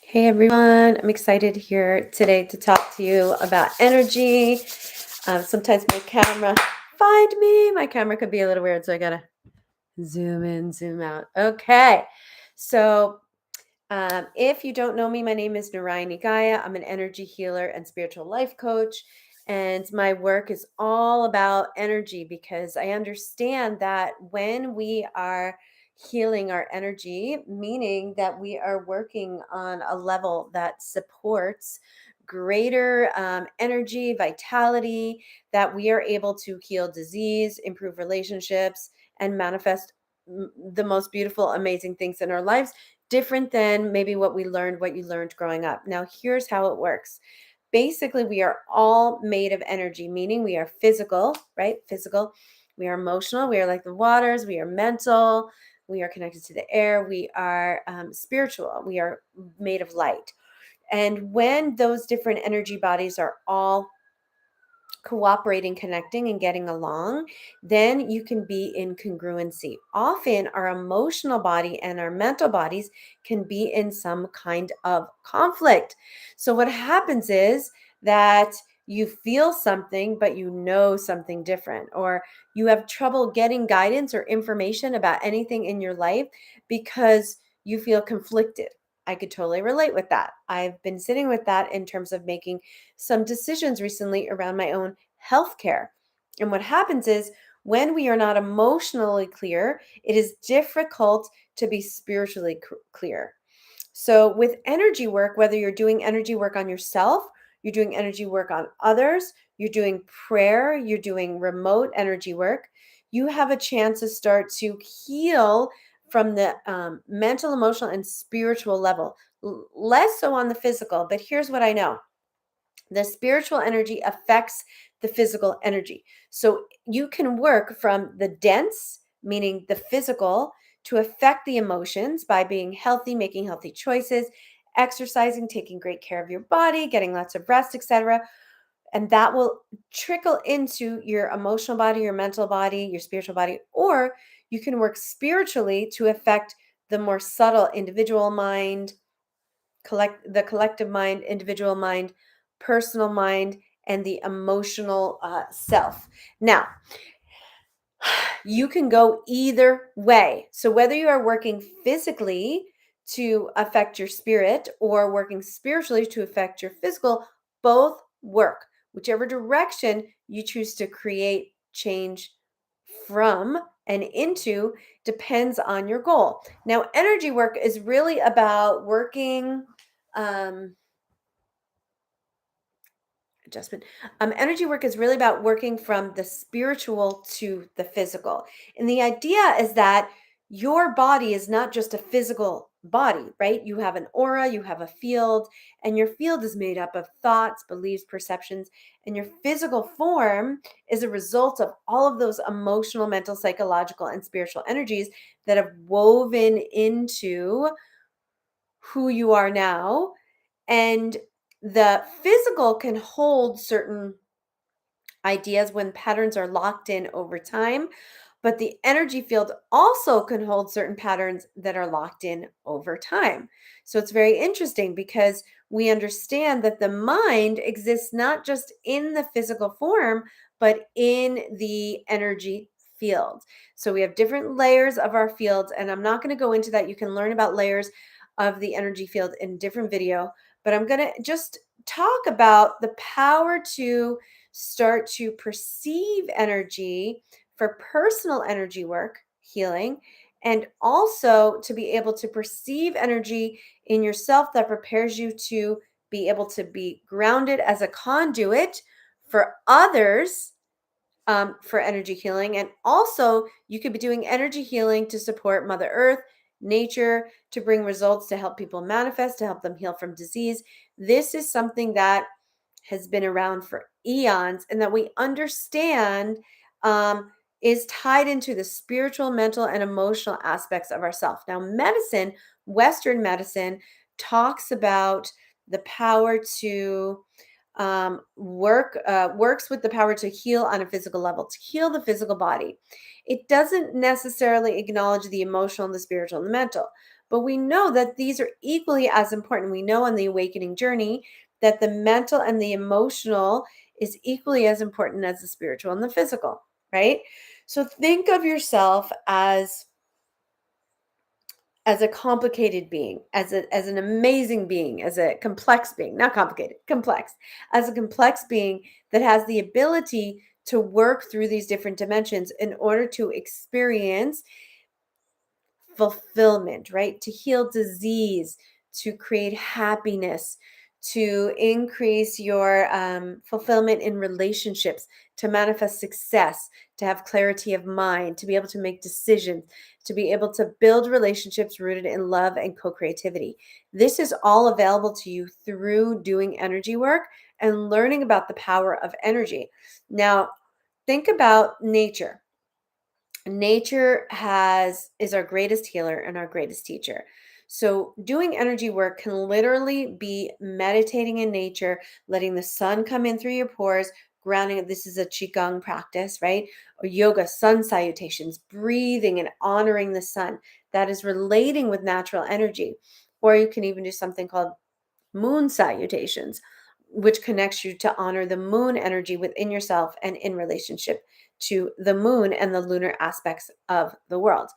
Hey everyone, I'm excited here today to talk to you about energy. Sometimes my camera could be a little weird, so I gotta zoom in, zoom out. Okay, so if you don't know me, my name is Narayani Gaya. I'm an energy healer and spiritual life coach, and my work is all about energy because I understand that when we are healing our energy, meaning that we are working on a level that supports greater energy, vitality, that we are able to heal disease, improve relationships, and manifest the most beautiful, amazing things in our lives different than maybe what you learned growing up. Now, here's how it works. Basically, we are all made of energy, meaning we are physical, right? Physical. We are emotional. We are like the waters. We are mental. We are connected to the air. We are spiritual. We are made of light. And when those different energy bodies are all cooperating, connecting, and getting along, then you can be in congruency. Often, our emotional body and our mental bodies can be in some kind of conflict. So, what happens is that you feel something, but you know something different, or you have trouble getting guidance or information about anything in your life because you feel conflicted. I could totally relate with that. I've been sitting with that in terms of making some decisions recently around my own healthcare. And what happens is when we are not emotionally clear, it is difficult to be spiritually clear. So, with energy work, whether you're doing energy work on yourself, you're doing energy work on others, you're doing prayer, you're doing remote energy work, you have a chance to start to heal from the mental, emotional, and spiritual level. Less so on the physical, but here's what I know: the spiritual energy affects the physical energy. So you can work from the dense, meaning the physical, to affect the emotions by being healthy, making healthy choices, exercising, taking great care of your body, getting lots of rest, etc. And that will trickle into your emotional body, your mental body, your spiritual body. Or you can work spiritually to affect the more subtle individual mind, collective mind, individual mind, personal mind, and the emotional self. Now, you can go either way. So whether you are working physically to affect your spirit or working spiritually to affect your physical, both work. Whichever direction you choose to create change from and into depends on your goal. Now, energy work is really about working um, adjustment. Energy work is really about working from the spiritual to the physical. And the idea is that your body is not just a physical body, right? You have an aura, you have a field, and your field is made up of thoughts, beliefs, perceptions, and your physical form is a result of all of those emotional, mental, psychological, and spiritual energies that have woven into who you are now. And the physical can hold certain ideas when patterns are locked in over time, but the energy field also can hold certain patterns that are locked in over time. So it's very interesting because we understand that the mind exists not just in the physical form, but in the energy field. So we have different layers of our fields, and I'm not going to go into that. You can learn about layers of the energy field in a different video, but I'm going to just talk about the power to start to perceive energy for personal energy work, healing, and also to be able to perceive energy in yourself that prepares you to be able to be grounded as a conduit for others, for energy healing. And also, you could be doing energy healing to support Mother Earth, nature, to bring results to help people manifest, to help them heal from disease. This is something that has been around for eons and that we understand is tied into the spiritual, mental, and emotional aspects of ourself. Now, medicine, Western medicine, talks about the power to works with the power to heal on a physical level, to heal the physical body. It doesn't necessarily acknowledge the emotional and the spiritual and the mental, but we know that these are equally as important. We know on the awakening journey that the mental and the emotional is equally as important as the spiritual and the physical, right? So think of yourself as a complicated being, as an amazing being, as a complex being, not complicated, complex, as a complex being that has the ability to work through these different dimensions in order to experience fulfillment, right? To heal disease, to create happiness, to increase your fulfillment in relationships, to manifest success, to have clarity of mind, to be able to make decisions, to be able to build relationships rooted in love and co creativity. This is all available to you through doing energy work and learning about the power of energy. Now, think about nature. Nature has is our greatest healer and our greatest teacher. So doing energy work can literally be meditating in nature, letting the sun come in through your pores, grounding. This is a qigong practice, right? Or yoga, sun salutations, breathing and honoring the sun. That is relating with natural energy. Or you can even do something called moon salutations, which connects you to honor the moon energy within yourself and in relationship to the moon and the lunar aspects of the world.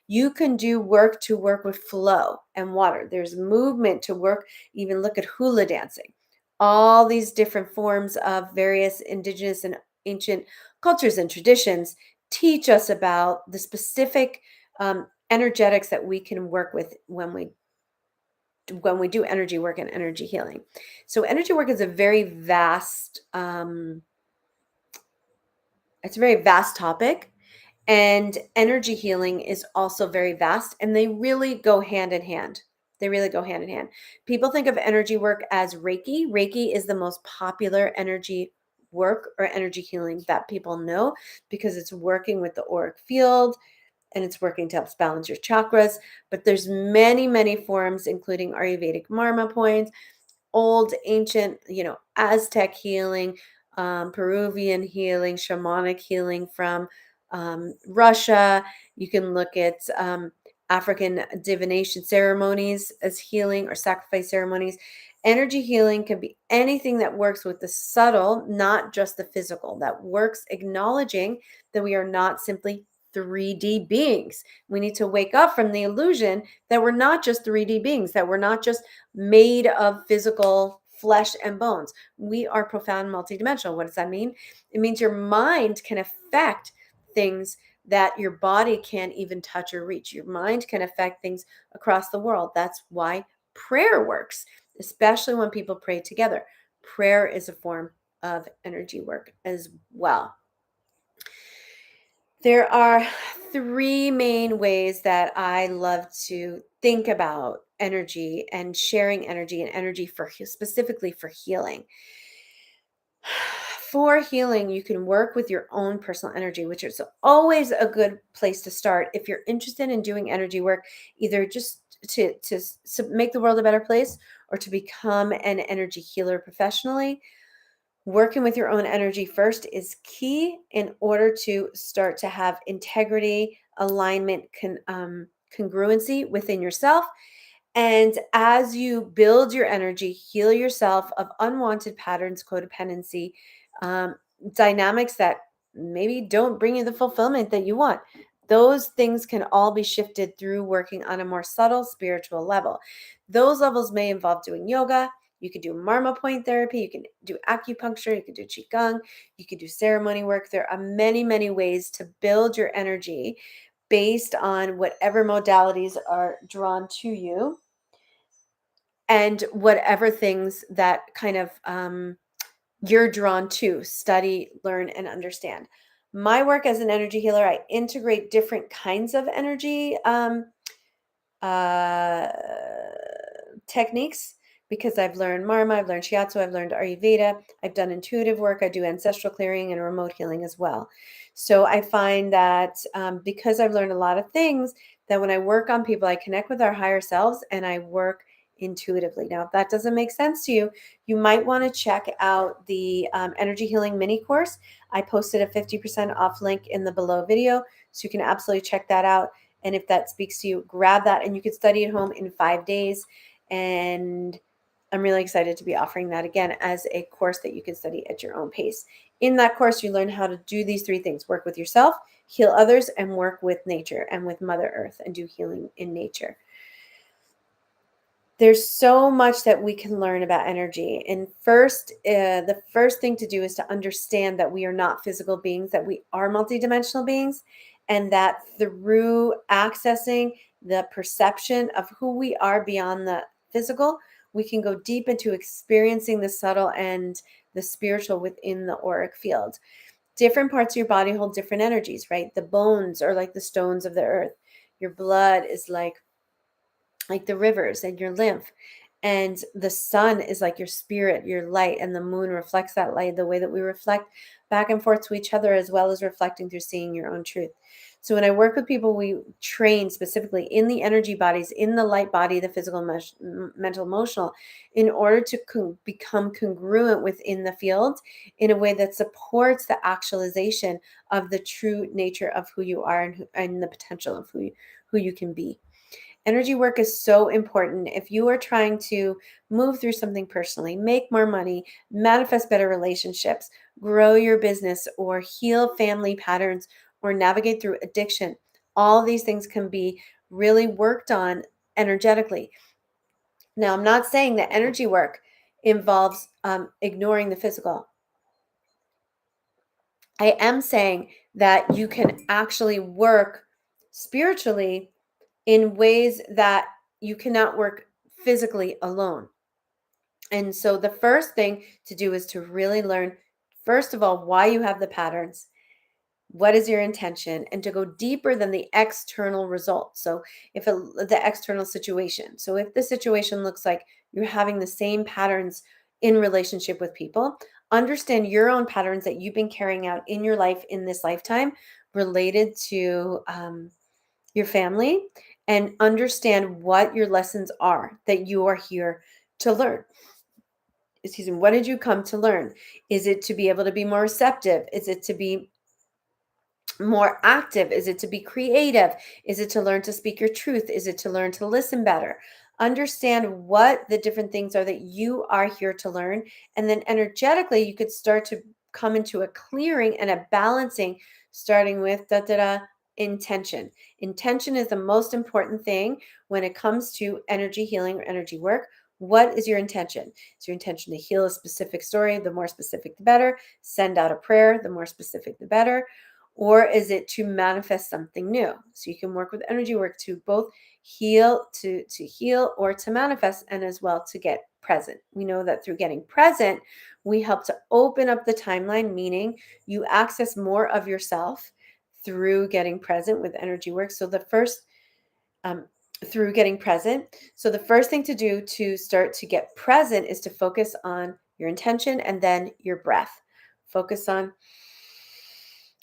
You can do work to work with flow and water. There's movement to work, even look at hula dancing. All these different forms of various indigenous and ancient cultures and traditions teach us about the specific energetics that we can work with when we do energy work and energy healing. So energy work is a very vast it's a very vast topic, and energy healing is also very vast, and they really go hand in hand. They really go hand in hand. People think of energy work as Reiki. Reiki is the most popular energy work or energy healing that people know because it's working with the auric field and it's working to help balance your chakras. But there's many forms, including Ayurvedic marma points, old ancient, Aztec healing, Peruvian healing, shamanic healing from Russia. You can look at African divination ceremonies as healing or sacrifice ceremonies. Energy healing can be anything that works with the subtle, not just the physical, that works acknowledging that we are not simply 3D beings. We need to wake up from the illusion that we're not just 3D beings, that we're not just made of physical flesh and bones. We are profound multidimensional. What does that mean? It means your mind can affect things that your body can't even touch or reach. Your mind can affect things across the world. That's why prayer works, especially when people pray together. Prayer is a form of energy work as well. There are three main ways that I love to think about energy and sharing energy and energy for specifically for healing. For healing, you can work with your own personal energy, which is always a good place to start if you're interested in doing energy work, either just to make the world a better place or to become an energy healer professionally. Working with your own energy first is key in order to start to have integrity, alignment, congruency within yourself. And as you build your energy, heal yourself of unwanted patterns, codependency, um, dynamics that maybe don't bring you the fulfillment that you want. Those things can all be shifted through working on a more subtle spiritual level. Those levels may involve doing yoga. You could do marma point therapy. You can do acupuncture. You could do qigong. You could do ceremony work. There are many ways to build your energy based on whatever modalities are drawn to you and whatever things that kind of you're drawn to study, learn, and understand. My work as an energy healer, I integrate different kinds of energy uh, techniques because I've learned Marma, I've learned Shiatsu, I've learned Ayurveda, I've done intuitive work, I do ancestral clearing and remote healing as well. So I find that because I've learned a lot of things, that when I work on people, I connect with our higher selves and I work intuitively. Now, if that doesn't make sense to you, you might want to check out the energy healing mini course. I posted a 50% off link in the below video, so you can absolutely check that out. And if that speaks to you, grab that, and you can study at home in 5 days. And I'm really excited to be offering that again as a course that you can study at your own pace. In that course, you learn how to do these 3 things: work with yourself, heal others, and work with nature and with Mother Earth and do healing in nature. There's so much that we can learn about energy. And the first thing to do is to understand that we are not physical beings, that we are multidimensional beings, and that through accessing the perception of who we are beyond the physical, we can go deep into experiencing the subtle and the spiritual within the auric field. Different parts of your body hold different energies, right? The bones are like the stones of the earth. Your blood is like the rivers, and your lymph, and the sun is like your spirit, your light, and the moon reflects that light the way that we reflect back and forth to each other, as well as reflecting through seeing your own truth. So when I work with people, we train specifically in the energy bodies, in the light body, the physical, mental, emotional, in order to become congruent within the field in a way that supports the actualization of the true nature of who you are, and the potential of who you can be. Energy work is so important. If you are trying to move through something personally, make more money, manifest better relationships, grow your business, or heal family patterns, or navigate through addiction, all these things can be really worked on energetically. Now, I'm not saying that energy work involves ignoring the physical. I am saying that you can actually work spiritually in ways that you cannot work physically alone. And so the first thing to do is to really learn, first of all, why you have the patterns. What is your intention? And to go deeper than the external result. So the external situation. So if the situation looks like you're having the same patterns in relationship with people, understand your own patterns that you've been carrying out in your life in this lifetime related to your family, and understand what your lessons are that you are here to learn. Excuse me. What did you come to learn? Is it to be able to be more receptive? Is it to be more active? Is it to be creative? Is it to learn to speak your truth? Is it to learn to listen better? Understand what the different things are that you are here to learn. And then energetically, you could start to come into a clearing and a balancing, starting with intention. Intention is the most important thing when it comes to energy healing or energy work. What is your intention? Is your intention to heal a specific story? The more specific, the better. Send out a prayer. The more specific, the better. Or is it to manifest something new? So you can work with energy work to both heal, to heal, or to manifest, and as well to get present. We know that through getting present, we help to open up the timeline, meaning you access more of yourself through getting present with energy work. So the first through getting present. So the first thing to do to start to get present is to focus on your intention and then your breath. Focus on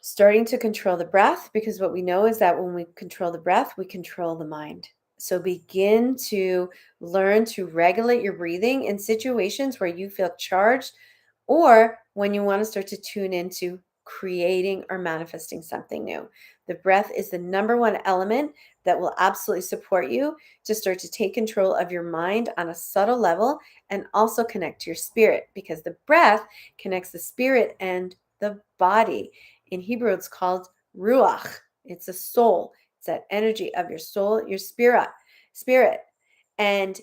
starting to control the breath, because what we know is that when we control the breath, we control the mind. So begin to learn to regulate your breathing in situations where you feel charged, or when you want to start to tune into creating or manifesting something new. The breath is the number one element that will absolutely support you to start to take control of your mind on a subtle level, and also connect to your spirit, because the breath connects the spirit and the body. In Hebrew, it's called ruach. It's a soul. It's that energy of your soul, your spirit. And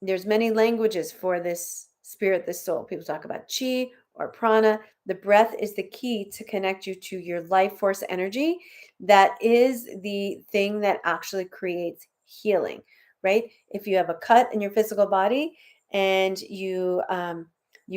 there's many languages for this spirit, this soul. People talk about chi or prana. The breath is the key to connect you to your life force energy. That is the thing that actually creates healing, right? If you have a cut in your physical body and you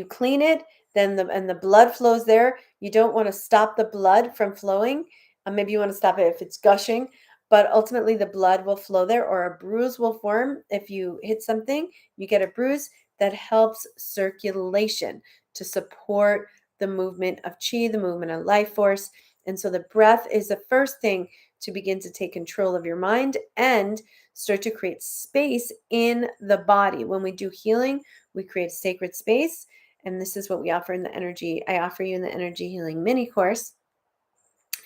clean it, then the blood flows there. You don't want to stop the blood from flowing. Maybe you want to stop it if it's gushing, but ultimately the blood will flow there, or a bruise will form. If you hit something, you get a bruise. That helps circulation to support the movement of chi, the movement of life force. And so the breath is the first thing to begin to take control of your mind and start to create space in the body. When we do healing, we create sacred space. And this is what we offer in the energy. I offer you in the energy healing mini course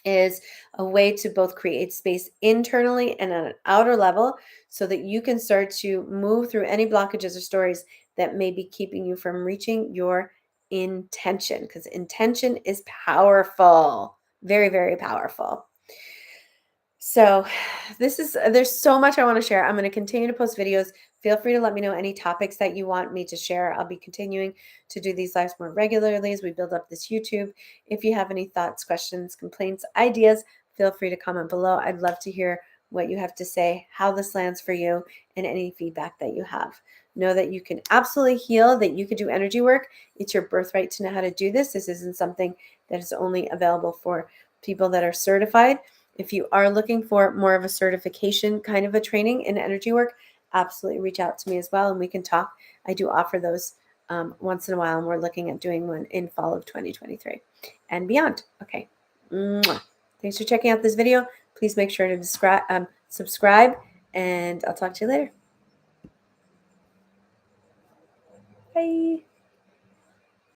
is a way to both create space internally and at an outer level so that you can start to move through any blockages or stories that may be keeping you from reaching your intention, because intention is powerful, very, very powerful. So there's so much I want to share. I'm going to continue to post videos. Feel free to let me know any topics that you want me to share. I'll be continuing to do these lives more regularly as we build up this YouTube. If you have any thoughts, questions, complaints, ideas, feel free to comment below. I'd love to hear what you have to say, how this lands for you, and any feedback that you have. Know that you can absolutely heal, that you could do energy work. It's your birthright to know how to do this. This isn't something that is only available for people that are certified. If you are looking for more of a certification kind of a training in energy work, absolutely reach out to me as well and we can talk. I do offer those once in a while, and we're looking at doing one in fall of 2023 and beyond. Okay. Mwah. Thanks for checking out this video. Please make sure to subscribe, and I'll talk to you later. Bye.